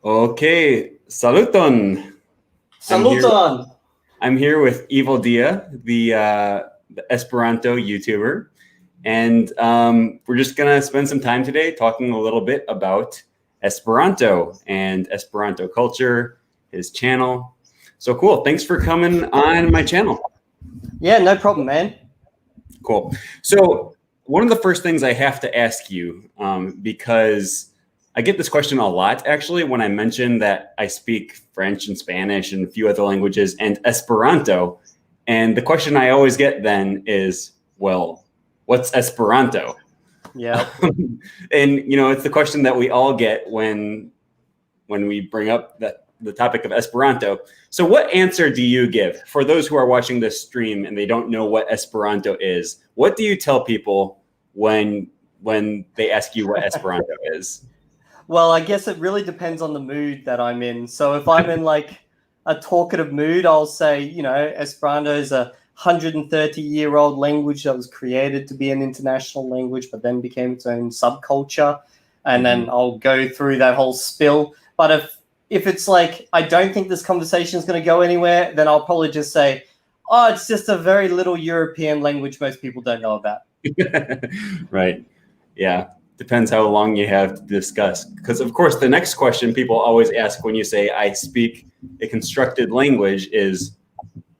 Okay, saluton. Saluton. I'm here with Evildea, the Esperanto Youtuber, and we're just gonna spend some time today talking a little bit about Esperanto and Esperanto culture, his channel. So cool! Thanks for coming on my channel. Yeah, no problem, man. Cool. So one of the first things I have to ask you, because I get this question a lot, actually, when I mention that I speak French and Spanish and a few other languages and Esperanto. And the question I always get then is, well, what's Esperanto? Yeah. And, it's the question that we all get when we bring up the topic of Esperanto. So what answer do you give for those who are watching this stream and they don't know what Esperanto is? What do you tell people when they ask you what Esperanto is? Well, I guess it really depends on the mood that I'm in. So if I'm in like a talkative mood, I'll say, Esperanto is a 130-year-old language that was created to be an international language, but then became its own subculture. And then I'll go through that whole spill. But if it's like, I don't think this conversation is going to go anywhere, then I'll probably just say, oh, it's just a very little European language most people don't know about. Right. Yeah. Depends how long you have to discuss. Because, of course, the next question people always ask when you say, I speak a constructed language is,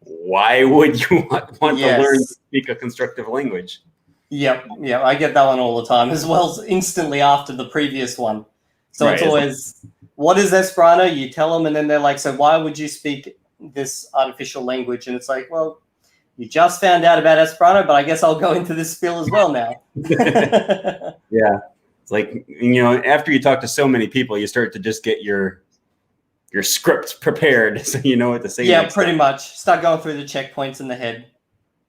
why would you want to learn to speak a constructive language? Yep. Yeah, I get that one all the time, as well as instantly after the previous one. So It's always, what is Esperanto? You tell them, and then they're like, so why would you speak this artificial language? And it's like, well, you just found out about Esperanto, but I guess I'll go into this spiel as well now. Yeah. It's like, after you talk to so many people, you start to just get your script prepared so you know what to say. Yeah, pretty much. Start going through the checkpoints in the head.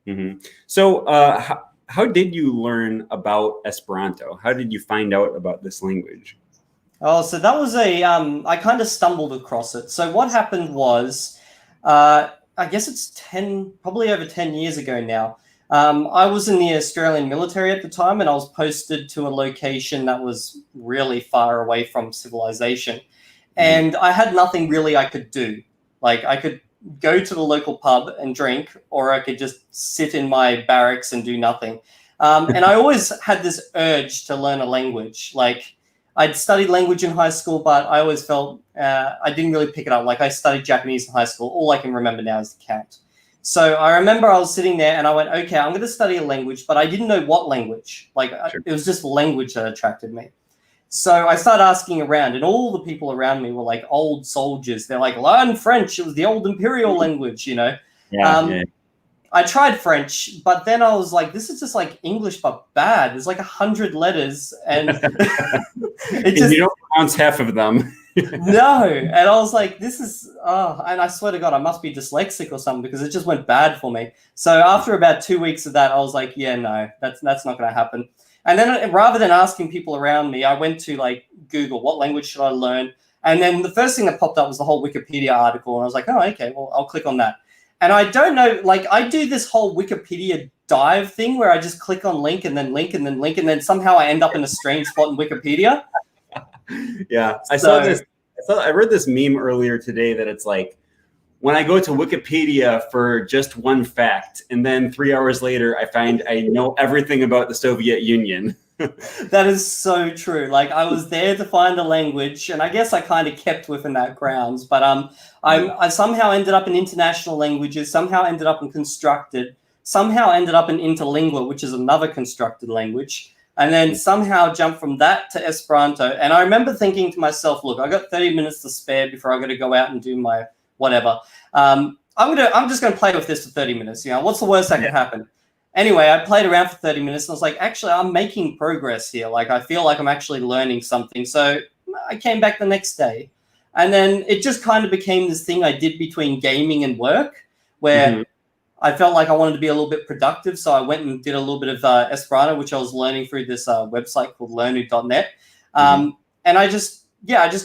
Mm-hmm. So how did you learn about Esperanto? How did you find out about this language? Oh, so that was I kind of stumbled across it. So what happened was, I guess it's probably over 10 years ago now. I was in the Australian military at the time, and I was posted to a location that was really far away from civilization. And I had nothing really I could do. Like, I could go to the local pub and drink, or I could just sit in my barracks and do nothing. And I always had this urge to learn a language. Like, I'd studied language in high school, but I always felt I didn't really pick it up. Like, I studied Japanese in high school. All I can remember now is the count. So I remember I was sitting there and I went, okay, I'm going to study a language, but I didn't know what language. Like, sure. It was just language that attracted me. So I started asking around, and all the people around me were like old soldiers. They're like, learn French. It was the old imperial language, Yeah. I tried French, but then I was like, this is just like English, but bad. There's like 100 letters, and you don't pronounce half of them. No. And I was like, this is, and I swear to God, I must be dyslexic or something, because it just went bad for me. So after about 2 weeks of that, I was like, yeah, no, that's not going to happen. And then rather than asking people around me, I went to like Google, what language should I learn? And then the first thing that popped up was the whole Wikipedia article. And I was like, oh, okay, well, I'll click on that. And I don't know, like, I do this whole Wikipedia dive thing where I just click on link and then link and then link, and then somehow I end up in a strange spot in Wikipedia. Yeah, I read this meme earlier today that it's like, when I go to Wikipedia for just one fact, and then 3 hours later, I find I know everything about the Soviet Union. That is so true. Like, I was there to find a language, and I guess I kind of kept within that grounds. But I somehow ended up in international languages, somehow ended up in constructed, somehow ended up in interlingua, which is another constructed language, and then somehow jumped from that to Esperanto. And I remember thinking to myself, look, I got 30 minutes to spare before I got to go out and do my whatever. I'm just going to play with this for 30 minutes. What's the worst that could happen? Anyway, I played around for 30 minutes and I was like, actually, I'm making progress here. Like, I feel like I'm actually learning something. So I came back the next day, and then it just kind of became this thing I did between gaming and work, where I felt like I wanted to be a little bit productive. So I went and did a little bit of Esperanto, which I was learning through this website called learnu.net. And I just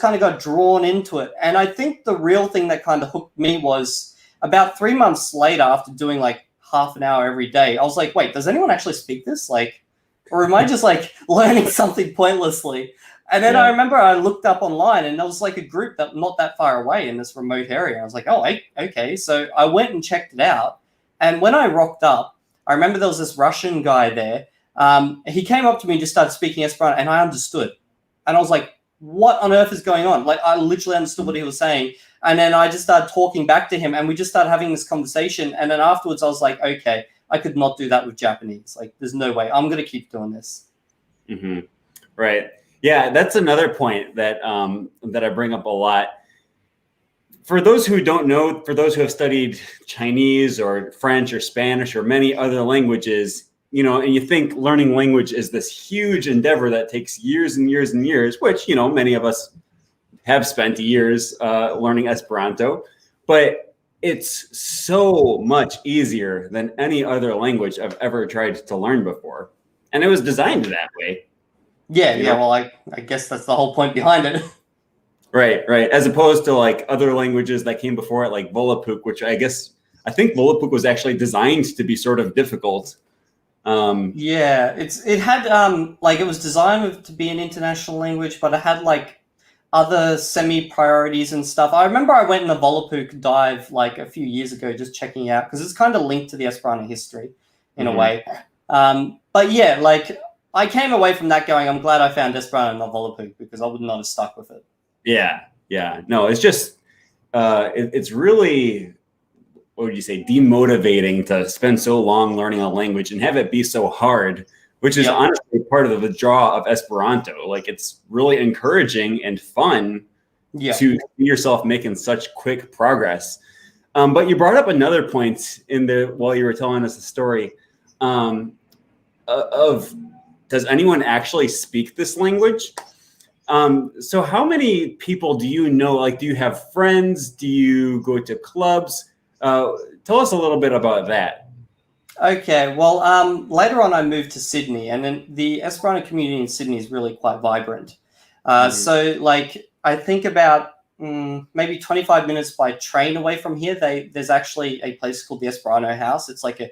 kind of got drawn into it. And I think the real thing that kind of hooked me was about 3 months later, after doing like half an hour every day, I was like, wait, does anyone actually speak this? Like, or am I just like learning something pointlessly? And then I remember I looked up online and there was like a group that not that far away in this remote area. I was like, oh, okay. So I went and checked it out. And when I rocked up, I remember there was this Russian guy there. He came up to me and just started speaking Esperanto, and I understood. And I was like, what on earth is going on? Like, I literally understood what he was saying. And then I just started talking back to him, and we just started having this conversation. And then afterwards, I was like, okay, I could not do that with Japanese. Like, there's no way. I'm going to keep doing this. Mm-hmm. Right. Yeah, that's another point that that I bring up a lot. For those who don't know, for those who have studied Chinese or French or Spanish or many other languages, you know, and you think learning language is this huge endeavor that takes years and years and years, which, you know, many of us have spent years learning Esperanto, but it's so much easier than any other language I've ever tried to learn before. And it was designed that way. Yeah, well, I guess that's the whole point behind it. Right. As opposed to like other languages that came before it, like Volapük, which I think Volapük was actually designed to be sort of difficult. Yeah, it had like it was designed to be an international language, but it had like other semi-priorities and stuff. I remember I went in a Volapük dive like a few years ago, just checking out because it's kind of linked to the Esperanto history in a way. But yeah, like. I came away from that going, I'm glad I found Esperanto, not Volapük, because I would not have stuck with it. Yeah. No, it's just, it's really, what would you say, demotivating to spend so long learning a language and have it be so hard, which is honestly part of the draw of Esperanto. Like, it's really encouraging and fun to see yourself making such quick progress. But you brought up another point while you were telling us the story of, does anyone actually speak this language? So how many people do you know? Like, do you have friends? Do you go to clubs? Tell us a little bit about that. Okay, well, later on I moved to Sydney, and then the Esperanto community in Sydney is really quite vibrant. So, like, I think about maybe 25 minutes by train away from here, there's actually a place called the Esperanto House. It's like a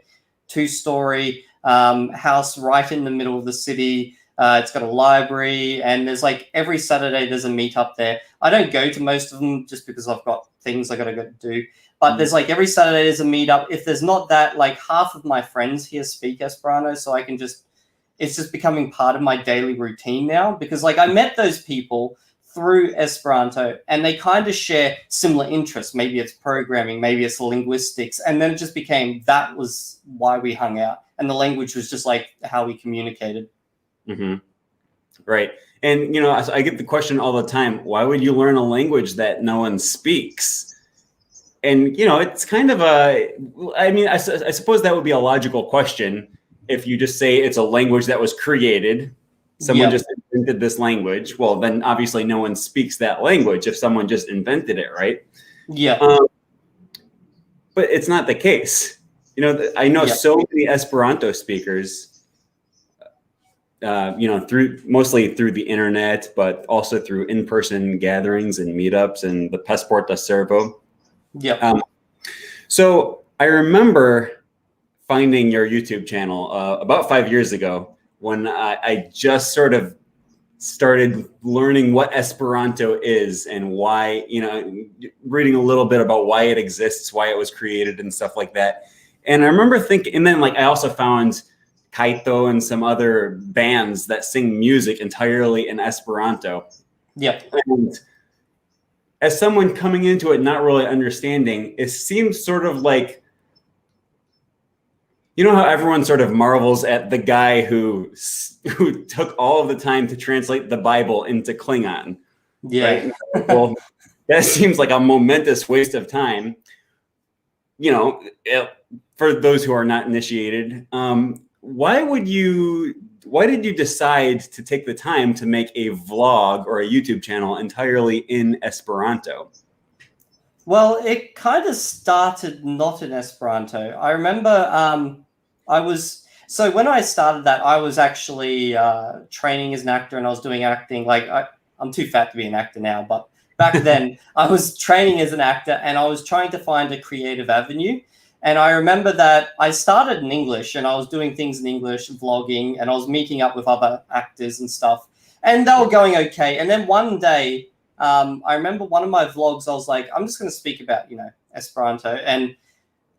2-story house right in the middle of the city. It's got a library, and there's like every Saturday there's a meetup there. I don't go to most of them just because I've got things I got to go do. But there's like every Saturday there's a meetup. If there's not that, like half of my friends here speak Esperanto, so I can it's just becoming part of my daily routine now, because like I met those people through Esperanto and they kind of share similar interests. Maybe it's programming, maybe it's linguistics. And then it just became, that was why we hung out. And the language was just like how we communicated. Mm-hmm. Right. And, you know, I get the question all the time, why would you learn a language that no one speaks? And, you know, it's kind of I suppose that would be a logical question if you just say it's a language that was created. Someone just invented this language. Well, then obviously no one speaks that language if someone just invented it, right? Yeah. But it's not the case. You know, I know so many Esperanto speakers, you know, mostly through the internet, but also through in-person gatherings and meetups and the Passport da Servo. Yeah. So I remember finding your YouTube channel about 5 years ago, when I just sort of started learning what Esperanto is and why, you know, reading a little bit about why it exists, why it was created and stuff like that. And I remember thinking, and then like I also found Kaito and some other bands that sing music entirely in Esperanto. Yeah. And as someone coming into it not really understanding, it seems sort of like, you know how everyone sort of marvels at the guy who took all of the time to translate the Bible into Klingon? Yeah. Right? Well, that seems like a momentous waste of time. You know, for those who are not initiated, why did you decide to take the time to make a vlog or a YouTube channel entirely in Esperanto? Well, it kind of started not in Esperanto. I remember so when I started that, I was actually training as an actor, and I was doing acting. Like I'm too fat to be an actor now, but back then I was training as an actor, and I was trying to find a creative avenue. And I remember that I started in English, and I was doing things in English, vlogging, and I was meeting up with other actors and stuff. and they were going okay. And then one day, I remember one of my vlogs, I was like, I'm just going to speak about, Esperanto. And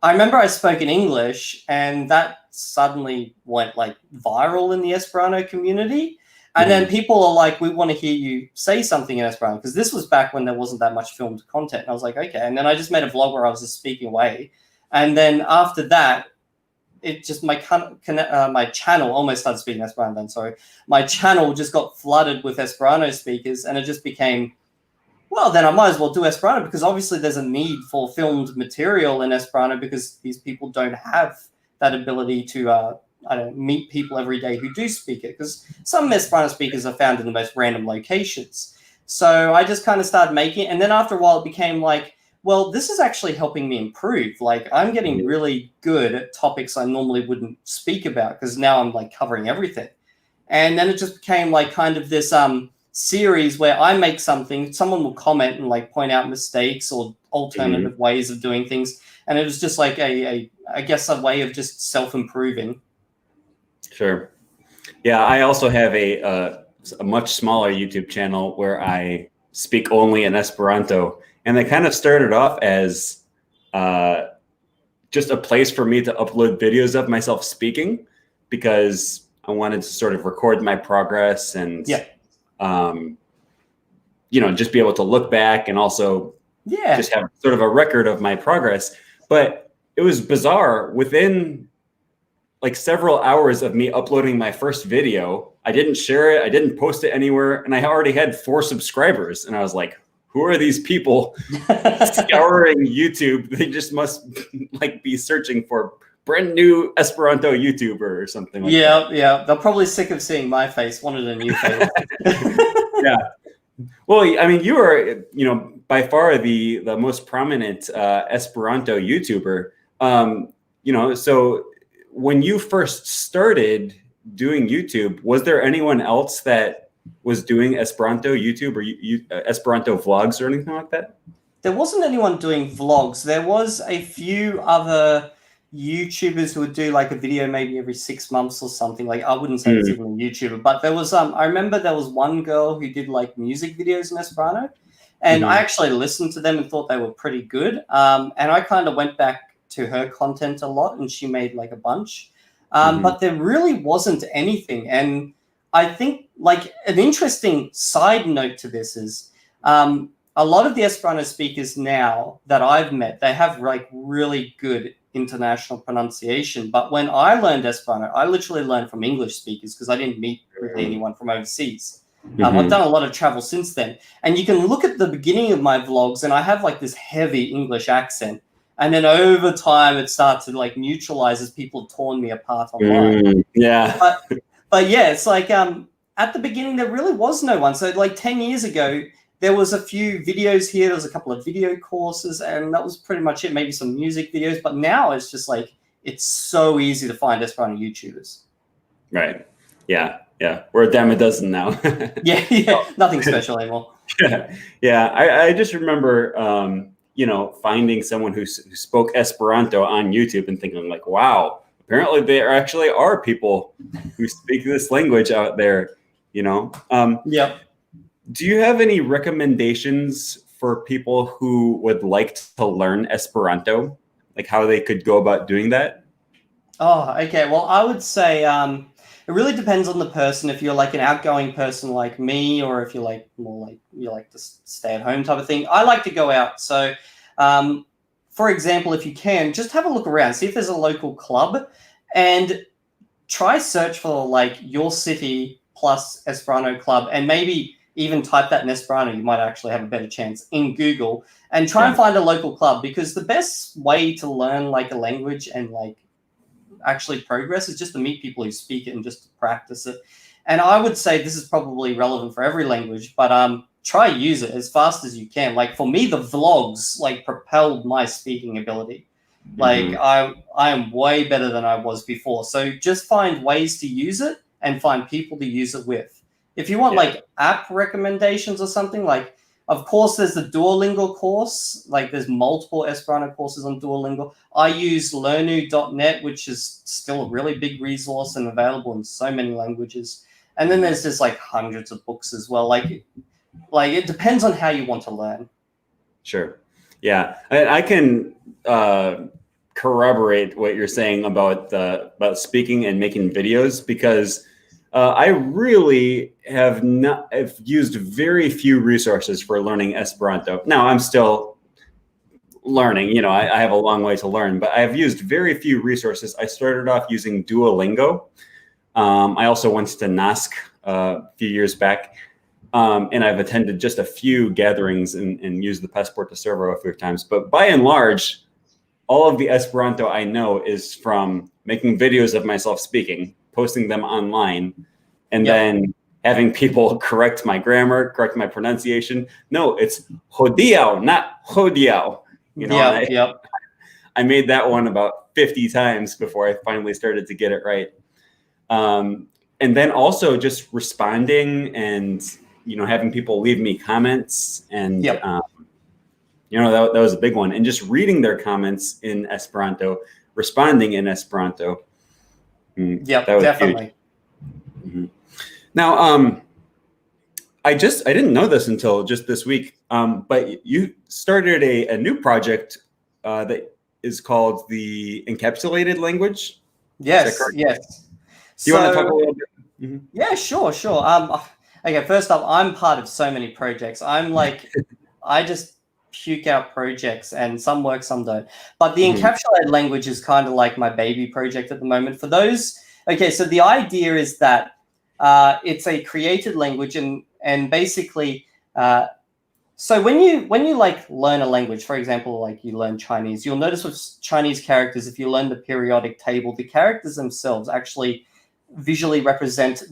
I remember I spoke in English, and that suddenly went like viral in the Esperanto community. And then people are like, we want to hear you say something in Esperanto, because this was back when there wasn't that much filmed content. And I was like, okay. And then I just made a vlog where I was just speaking away. And then after that, it just my channel almost started speaking Esperanto. Then sorry, my channel just got flooded with Esperanto speakers, and it just became, well, then I might as well do Esperanto, because obviously there's a need for filmed material in Esperanto, because these people don't have that ability to meet people every day who do speak it, because some Esperanto speakers are found in the most random locations. So I just kind of started making it, and then after a while it became like, well, this is actually helping me improve. Like, I'm getting really good at topics I normally wouldn't speak about, because now I'm like covering everything. And then it just became like kind of this series where I make something, someone will comment and like point out mistakes or alternative ways of doing things. And it was just like I guess a way of just self-improving. Sure. Yeah, I also have a much smaller YouTube channel where I speak only in Esperanto. And they kind of started off as just a place for me to upload videos of myself speaking, because I wanted to sort of record my progress and, just be able to look back and also just have sort of a record of my progress. But it was bizarre. Within like several hours of me uploading my first video, I didn't share it, I didn't post it anywhere, and I already had 4 subscribers. And I was like, who are these people scouring YouTube? They just must like be searching for brand new Esperanto YouTuber or something like that. Yeah. They're probably sick of seeing my face, wanted a new face. Yeah. Well, I mean, you are, by far the most prominent Esperanto YouTuber. So when you first started doing YouTube, was there anyone else that was doing Esperanto YouTube or Esperanto vlogs or anything like that? There wasn't anyone doing vlogs. There was a few other YouTubers who would do like a video maybe every 6 months or something. Like, I wouldn't say it's even a YouTuber, but there was I remember there was one girl who did like music videos in Esperanto, and I actually listened to them and thought they were pretty good. And I kind of went back to her content a lot, and she made like a bunch. But there really wasn't anything. And I think like an interesting side note to this is a lot of the Esperanto speakers now that I've met, they have like really good international pronunciation. But when I learned Esperanto, I literally learned from English speakers, because I didn't meet really anyone from overseas. I've done a lot of travel since then. And you can look at the beginning of my vlogs, and I have like this heavy English accent. And then over time, it starts to like neutralize as people torn me apart online. But yeah, it's like at the beginning, there really was no one. So like 10 years ago, there was a few videos here. There was a couple of video courses, and that was pretty much it. Maybe some music videos. But now it's just like, it's so easy to find Esperanto YouTubers. Right. Yeah. We're a dime a dozen now. yeah. Nothing special anymore. Yeah. I just remember, finding someone who spoke Esperanto on YouTube and thinking like, wow, apparently there actually are people who speak this language out there, Do you have any recommendations for people who would like to learn Esperanto, like how they could go about doing that? Oh, okay. Well, I would say it really depends on the person. If you're like an outgoing person like me, or if you're like more like you like to stay at home type of thing, I like to go out. So, for example, if you can, just have a look around, see if there's a local club, and try search for like your city plus Esperanto club, and maybe even type that in Esperanto. You might actually have a better chance in Google, and try and find a local club, because the best way to learn like a language and like actually progress is just to meet people who speak it and just to practice it. And I would say this is probably relevant for every language, but try use it as fast as you can. Like for me, the vlogs like propelled my speaking ability. Like I am way better than I was before. So just find ways to use it and find people to use it with. If you want like app recommendations or something, like of course there's the Duolingo course. Like there's multiple Esperanto courses on Duolingo. I use learnu.net, which is still a really big resource and available in so many languages. And then there's just like hundreds of books as well. Like it depends on how you want to learn. Sure. Yeah, I can corroborate what you're saying about speaking and making videos, because I really have used very few resources for learning Esperanto. Now I'm still learning, you know, I have a long way to learn, but I've used very few resources. I started off using Duolingo. I also went to NASC a few years back. And I've attended just a few gatherings and used the Passport to Servo a few times. But by and large, all of the Esperanto I know is from making videos of myself speaking, posting them online, and then having people correct my grammar, correct my pronunciation. No, it's hodiao, not hodiao. You know, I made that one about 50 times before I finally started to get it right. And then also just responding and, you know, having people leave me comments, and you know, that was a big one. And just reading their comments in Esperanto, responding in Esperanto. Yeah, definitely. Mm-hmm. Now, I didn't know this until just this week, but you started a new project that is called the Encapsulated Language. Yes, yes. Do you want to talk a little bit? Mm-hmm. Yeah, sure. Okay, first up, I'm part of so many projects. I'm like, I just puke out projects, and some work, some don't. But the encapsulated language is kind of like my baby project at the moment. For those, okay, so the idea is that it's a created language, and basically, so when you like learn a language, for example, like you learn Chinese, you'll notice with Chinese characters, if you learn the periodic table, the characters themselves actually visually represent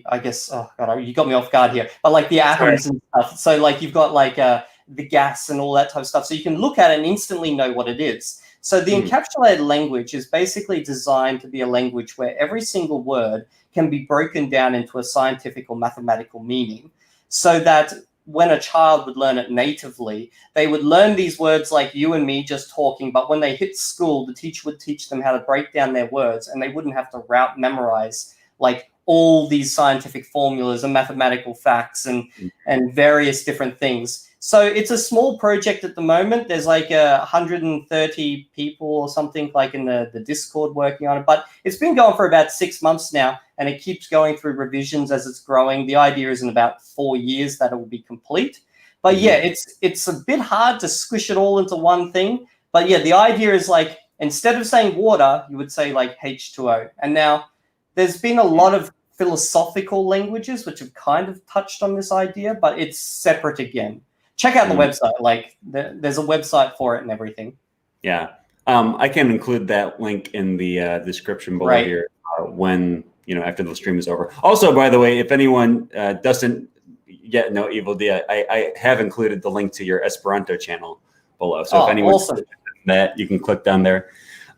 I guess, oh god, you got me off guard here, but like the atoms and stuff. So like you've got like the gas and all that type of stuff, so you can look at it and instantly know what it is. So the encapsulated language is basically designed to be a language where every single word can be broken down into a scientific or mathematical meaning, so that when a child would learn it natively, they would learn these words like you and me just talking, but when they hit school, the teacher would teach them how to break down their words, and they wouldn't have to memorize like all these scientific formulas and mathematical facts and various different things. So it's a small project at the moment. There's like 130 people or something like in the Discord working on it, but it's been going for about 6 months now, and it keeps going through revisions as it's growing. The idea is in about 4 years that it will be complete. But yeah, it's a bit hard to squish it all into one thing. But yeah, the idea is like, instead of saying water, you would say like H2O. And now there's been a lot of philosophical languages which have kind of touched on this idea, but it's separate again. Check out the website. Like there's a website for it and everything. Yeah. I can include that link in the description below here when, you know, after the stream is over. Also, by the way, if anyone doesn't yet know Evildea, I have included the link to your Esperanto channel below. So if anyone's interested in that, you can click down there.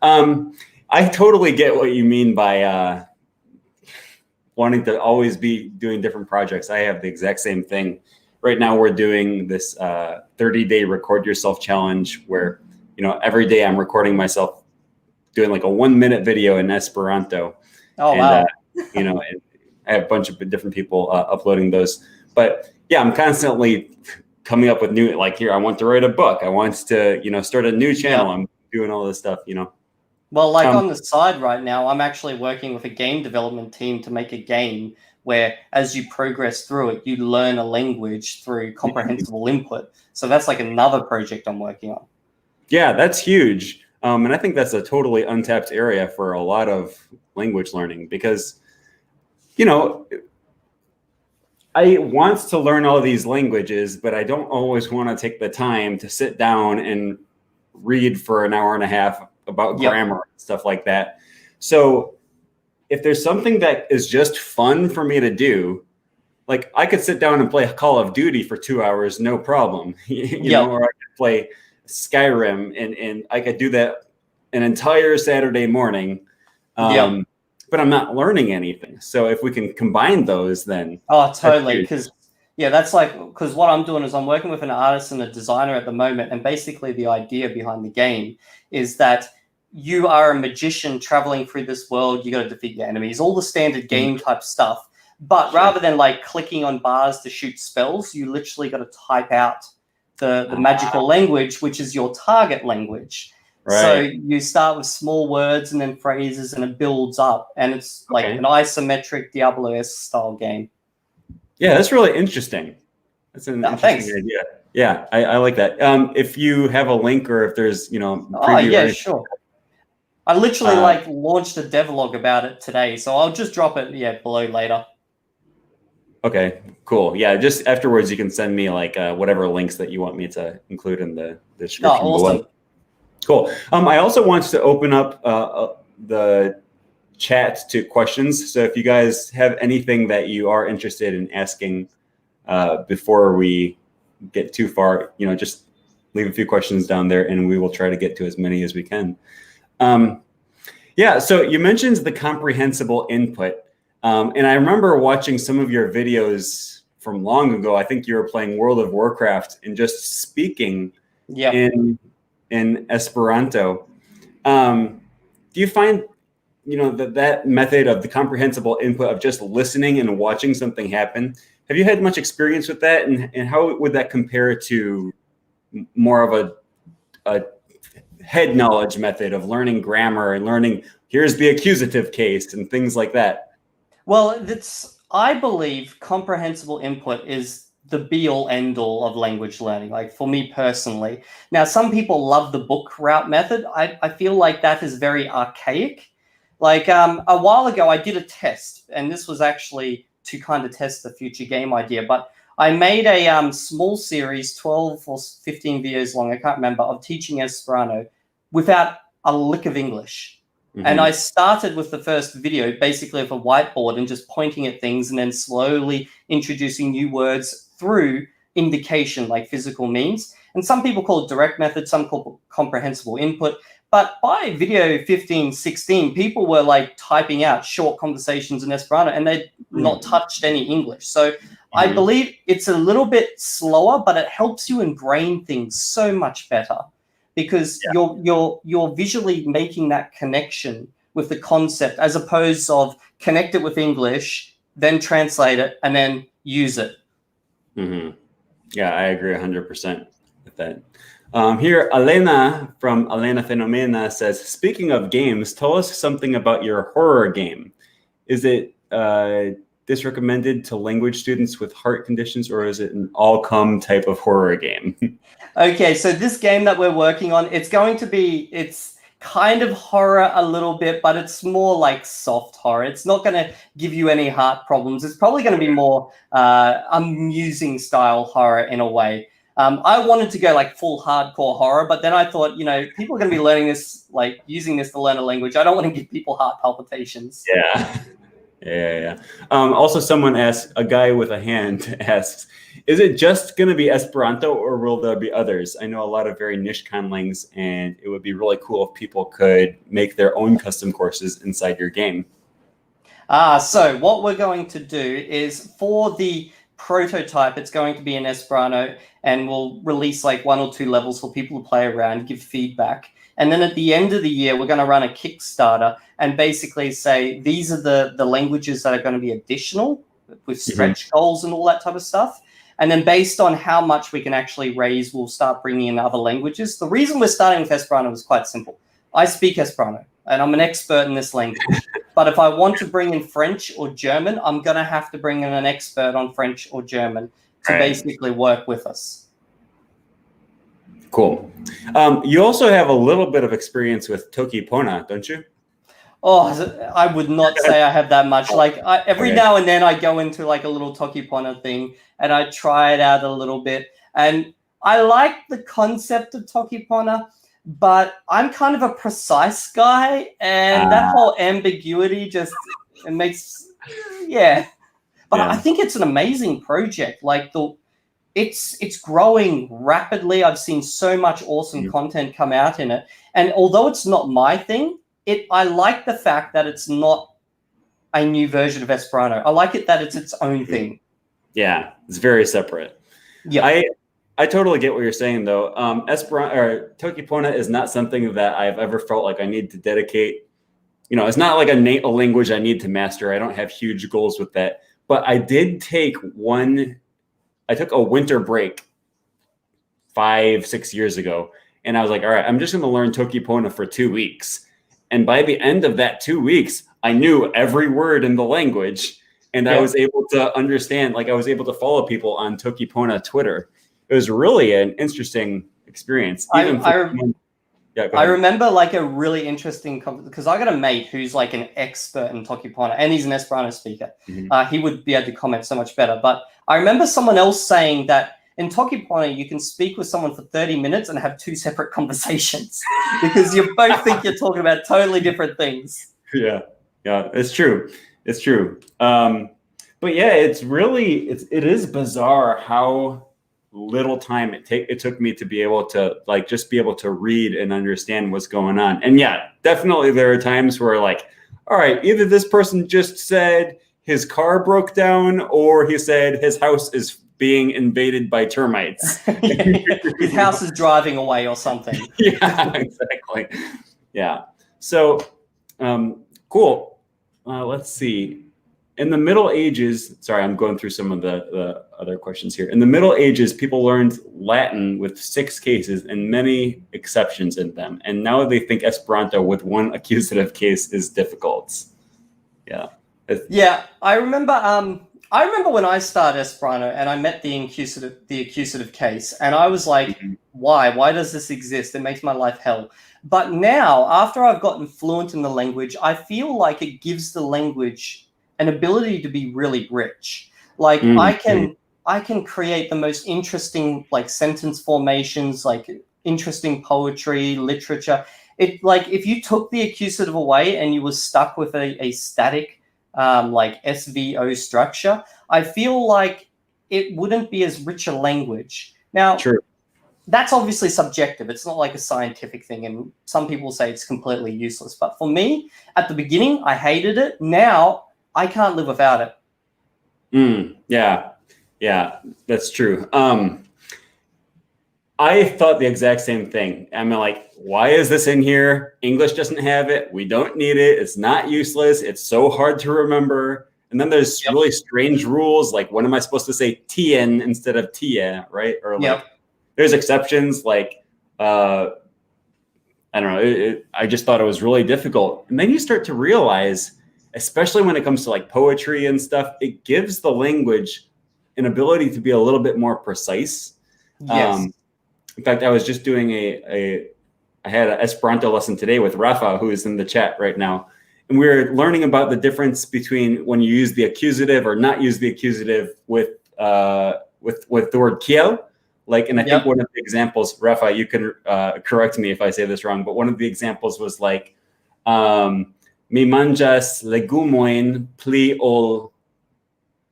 I totally get what you mean by wanting to always be doing different projects. I have the exact same thing. Right now we're doing this 30-day record yourself challenge where, you know, every day I'm recording myself doing like a 1-minute video in Esperanto. Oh, wow. You know, and I have a bunch of different people uploading those. But yeah, I'm constantly coming up with new, like here, I want to write a book. I want to, you know, start a new channel. I'm doing all this stuff, you know. Well, like on the side right now, I'm actually working with a game development team to make a game where as you progress through it, you learn a language through comprehensible input. So that's like another project I'm working on. Yeah, that's huge. And I think that's a totally untapped area for a lot of language learning because, you know, I want to learn all these languages, but I don't always want to take the time to sit down and read for an hour and a half about grammar and stuff like that. So if there's something that is just fun for me to do, like I could sit down and play Call of Duty for 2 hours, no problem, you know, or I could play Skyrim and I could do that an entire Saturday morning. But I'm not learning anything. So if we can combine those, then. Oh, totally. Because that's like, because what I'm doing is I'm working with an artist and a designer at the moment. And basically the idea behind the game is that you are a magician traveling through this world. You got to defeat your enemies, all the standard game type stuff. But rather than like clicking on bars to shoot spells, you literally got to type out the magical language, which is your target language. Right. So you start with small words and then phrases, and it builds up. And it's like an isometric Diablo-esque style game. Yeah, that's really interesting. That's an interesting idea. Yeah, I like that. If you have a link or if there's, Sure. I literally launched a devlog about it today, so I'll just drop it below later. Okay, cool. Yeah, just afterwards you can send me like whatever links that you want me to include in the description below. Cool. I also want to open up the chat to questions. So if you guys have anything that you are interested in asking before we get too far, just leave a few questions down there and we will try to get to as many as we can. So you mentioned the comprehensible input. And I remember watching some of your videos from long ago. I think you were playing World of Warcraft and just speaking in Esperanto. Do you find, that method of the comprehensible input of just listening and watching something happen, have you had much experience with that? And how would that compare to more of a head knowledge method of learning grammar and learning, here's the accusative case and things like that? Well, I believe comprehensible input is the be-all, end-all of language learning, like for me personally. Now, some people love the book route method. I feel like that is very archaic. Like a while ago, I did a test, and this was actually to kind of test the future game idea, but I made a small series, 12 or 15 videos long, I can't remember, of teaching Esperanto without a lick of English. And I started with the first video basically with a whiteboard and just pointing at things and then slowly introducing new words through indication, like physical means. And some people call it direct method, some call it comprehensible input. But by video 15, 16, people were like typing out short conversations in Esperanto and they'd not touched any English. So I believe it's a little bit slower, but it helps you ingrain things so much better. Because you're visually making that connection with the concept as opposed of connect it with English, then translate it, and then use it. Yeah, I agree 100% with that. Here, Elena from Elena Fenomena says, speaking of games, tell us something about your horror game. Is it this recommended to language students with heart conditions, or is it an all-come type of horror game? Okay, so this game that we're working on, it's kind of horror a little bit, but it's more like soft horror. It's not going to give you any heart problems. It's probably going to be more amusing style horror in a way. I wanted to go like full hardcore horror, but then I thought, people are going to be learning this, like using this to learn a language. I don't want to give people heart palpitations. Yeah. Also, someone asks, a guy with a hand asks, is it just going to be Esperanto or will there be others? I know a lot of very niche conlings, and it would be really cool if people could make their own custom courses inside your game. So what we're going to do is for the prototype, it's going to be in Esperanto, and we'll release like 1 or 2 levels for people to play around, give feedback. And then at the end of the year, we're going to run a Kickstarter and basically say, these are the languages that are going to be additional with stretch goals and all that type of stuff. And then based on how much we can actually raise, we'll start bringing in other languages. The reason we're starting with Esperanto is quite simple. I speak Esperanto, and I'm an expert in this language. But if I want to bring in French or German, I'm going to have to bring in an expert on French or German to basically work with us. Cool. You also have a little bit of experience with Toki Pona, don't you? Oh, I would not say I have that much. Like every now and then I go into like a little Toki Pona thing and I try it out a little bit. And I like the concept of Toki Pona, but I'm kind of a precise guy, and that whole ambiguity just it makes But I think it's an amazing project. Like it's growing rapidly. I've seen so much awesome content come out in it. And although it's not my thing, I like the fact that it's not a new version of Esperanto. I like it that it's its own thing. Yeah, it's very separate. Yeah. I totally get what you're saying, though. Esperanto or Tokipona is not something that I've ever felt like I need to dedicate. It's not like a language I need to master. I don't have huge goals with that. But I did I took a winter break 5-6 years ago, and I was like, all right, I'm just going to learn Tokipona for 2 weeks. And by the end of that 2 weeks, I knew every word in the language, and I was able to understand. Like I was able to follow people on Tokipona Twitter. It was really an interesting experience. I remember like a really interesting because I got a mate who's like an expert in Tokipona, and he's an Esperanto speaker. He would be able to comment so much better. But I remember someone else saying that in Tokipona, you can speak with someone for 30 minutes and have 2 separate conversations because you both think you're talking about totally different things. Yeah, it's true. It's true. But yeah, it is bizarre how little time it took me to be able to just be able to read and understand what's going on. And yeah, definitely there are times where like, all right, either this person just said his car broke down or he said his house is being invaded by termites. His house is driving away or something. Yeah, exactly. Yeah. So cool. Let's see. In the Middle Ages, sorry, I'm going through some of the other questions here. In the Middle Ages, people learned Latin with 6 cases and many exceptions in them. And now they think Esperanto with 1 accusative case is difficult. Yeah. Yeah, I remember when I started Esperanto and I met the accusative case, and I was like, why? Why does this exist? It makes my life hell. But now, after I've gotten fluent in the language, I feel like it gives the language an ability to be really rich. Like I can create the most interesting like sentence formations, like interesting poetry, literature. It like if you took the accusative away and you were stuck with a static like SVO structure, I feel like it wouldn't be as rich a language. Now, that's obviously subjective. It's not like a scientific thing, and some people say it's completely useless. But for me, at the beginning, I hated it. Now, I can't live without it. Yeah, that's true. I thought the exact same thing. I'm like, why is this in here? English doesn't have it. We don't need it. It's not useless. It's so hard to remember. And then there's really strange rules. Like, when am I supposed to say tien instead of tia, right? Or like, there's exceptions. Like, I don't know. I just thought it was really difficult. And then you start to realize, especially when it comes to like poetry and stuff, it gives the language an ability to be a little bit more precise. Yes. In fact, I was just doing I had an Esperanto lesson today with Rafa, who is in the chat right now. And we were learning about the difference between when you use the accusative or not use the accusative with the word kiel. Like, and I think one of the examples, Rafa, you can correct me if I say this wrong, but one of the examples was like, mi manĝas legumojn pli ol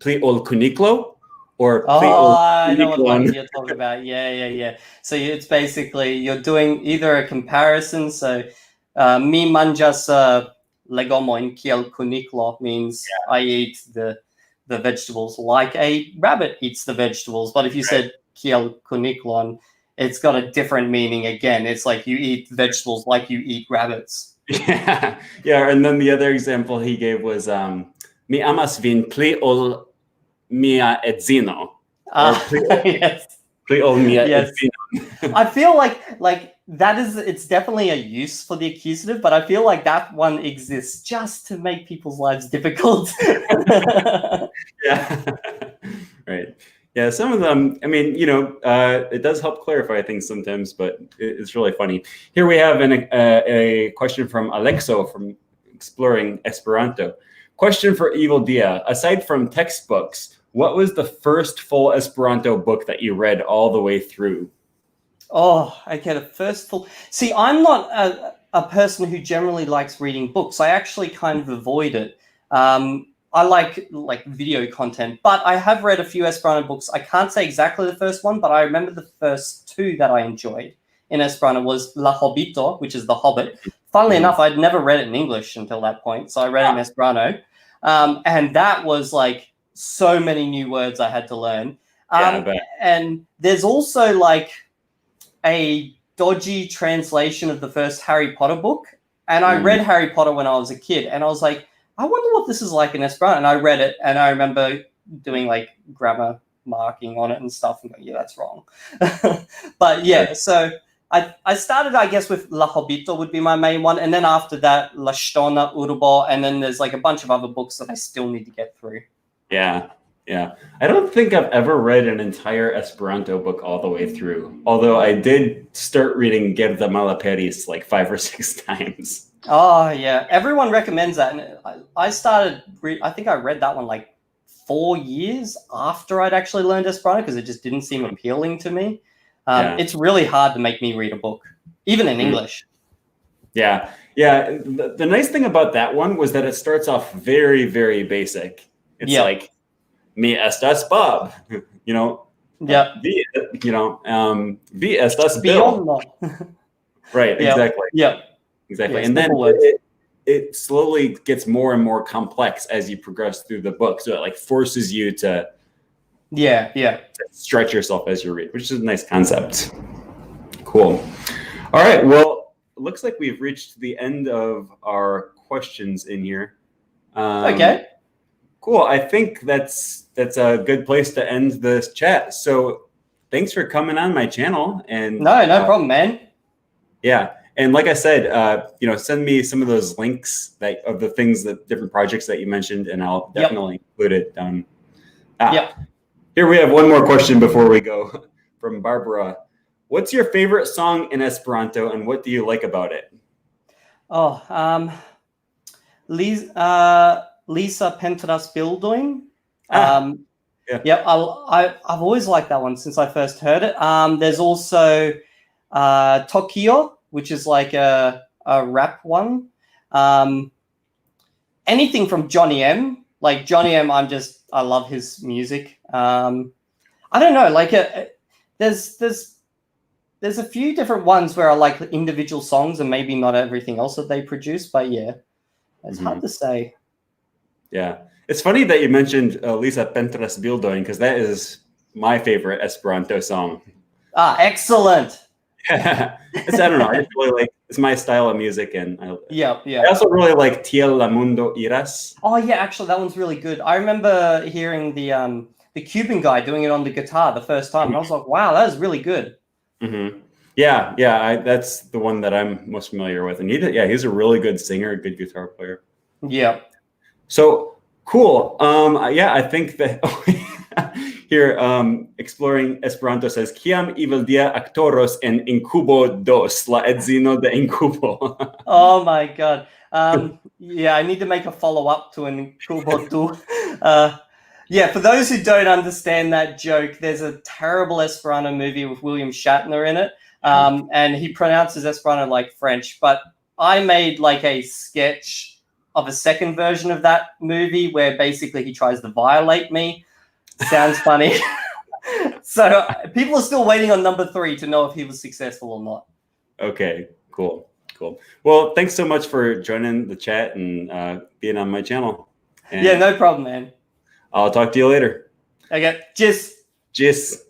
kuniklo, or pli ol I know what one you're talking about. Yeah. So it's basically you're doing either a comparison. So mi manĝas legomojn kiel kuniklo means I eat the vegetables like a rabbit eats the vegetables. But if you said kiel kuniklon, it's got a different meaning again. It's like you eat vegetables like you eat rabbits. Yeah. And then the other example he gave was mi amas vin pli ol mia edzino. Pli ol mia edzino. I feel like that is, it's definitely a use for the accusative, but I feel like that one exists just to make people's lives difficult. Yeah. Right. Yeah, some of them, I mean, it does help clarify things sometimes, but it's really funny. Here we have a question from Alexo from Exploring Esperanto. Question for Evildea. Aside from textbooks, what was the first full Esperanto book that you read all the way through? Oh, okay, the first full... See, I'm not a person who generally likes reading books. I actually kind of avoid it. I like video content, but I have read a few Esperanto books. I can't say exactly the first one, but I remember the first 2 that I enjoyed in Esperanto was La Hobbito, which is The Hobbit. Funnily enough, I'd never read it in English until that point, so I read it in Esperanto. And that was like so many new words I had to learn. And there's also like a dodgy translation of the first Harry Potter book. And I read Harry Potter when I was a kid, and I was like, I wonder what this is like in Esperanto. And I read it, and I remember doing like grammar marking on it and stuff, and going, yeah, that's wrong. But yeah, so I started, I guess, with La Hobbito would be my main one, and then after that, La Stona Urbo, and then there's like a bunch of other books that I still need to get through. Yeah. I don't think I've ever read an entire Esperanto book all the way through, although I did start reading Gerda Malaperis like 5 or 6 times. Oh, yeah. Everyone recommends that. And I started, I think I read that one like 4 years after I'd actually learned Esperanto because it just didn't seem appealing to me. It's really hard to make me read a book, even in English. Yeah. The nice thing about that one was that it starts off very, very basic. It's like, mi estas Bob, vi estas Bill. Right, exactly. Yeah. Exactly. And then it slowly gets more and more complex as you progress through the book. So it like forces you to to stretch yourself as you read, which is a nice concept. Cool. All right. Well, it looks like we've reached the end of our questions in here. Okay. Cool. I think that's a good place to end this chat. So thanks for coming on my channel. And no problem, man. Yeah. And like I said, send me some of those links of the things, that different projects that you mentioned, and I'll definitely include it down. Here we have one more question before we go from Barbara. What's your favorite song in Esperanto, and what do you like about it? Lisa Pentras Bildung. I've always liked that one since I first heard it. There's also Tokyo, which is like a rap one. Anything from Johnny M. Like Johnny M, I love his music. I don't know, like there's a few different ones where I like individual songs and maybe not everything else that they produce, but yeah, it's hard to say. Yeah. It's funny that you mentioned Lisa Pentras Bildung, because that is my favorite Esperanto song. Excellent. I don't know. I just really like, it's my style of music, and I also really like Tiel la Mundo Iras. Oh yeah, actually that one's really good. I remember hearing the Cuban guy doing it on the guitar the first time, and I was like, wow, that is really good. Yeah, that's the one that I'm most familiar with, and he's a really good singer, a good guitar player. Yeah. So cool. I think that here, Exploring Esperanto says, Kiam Evildea actoros en Incubo 2, la edzino de Incubo. Oh my God. I need to make a follow-up to an Incubo 2. For those who don't understand that joke, there's a terrible Esperanto movie with William Shatner in it, and he pronounces Esperanto like French, but I made like a sketch of a second version of that movie where basically he tries to violate me. Sounds funny. So people are still waiting on number 3 to know if he was successful or not. Okay, cool. Well, thanks so much for joining the chat and being on my channel. And no problem, man. I'll talk to you later. Okay, cheers.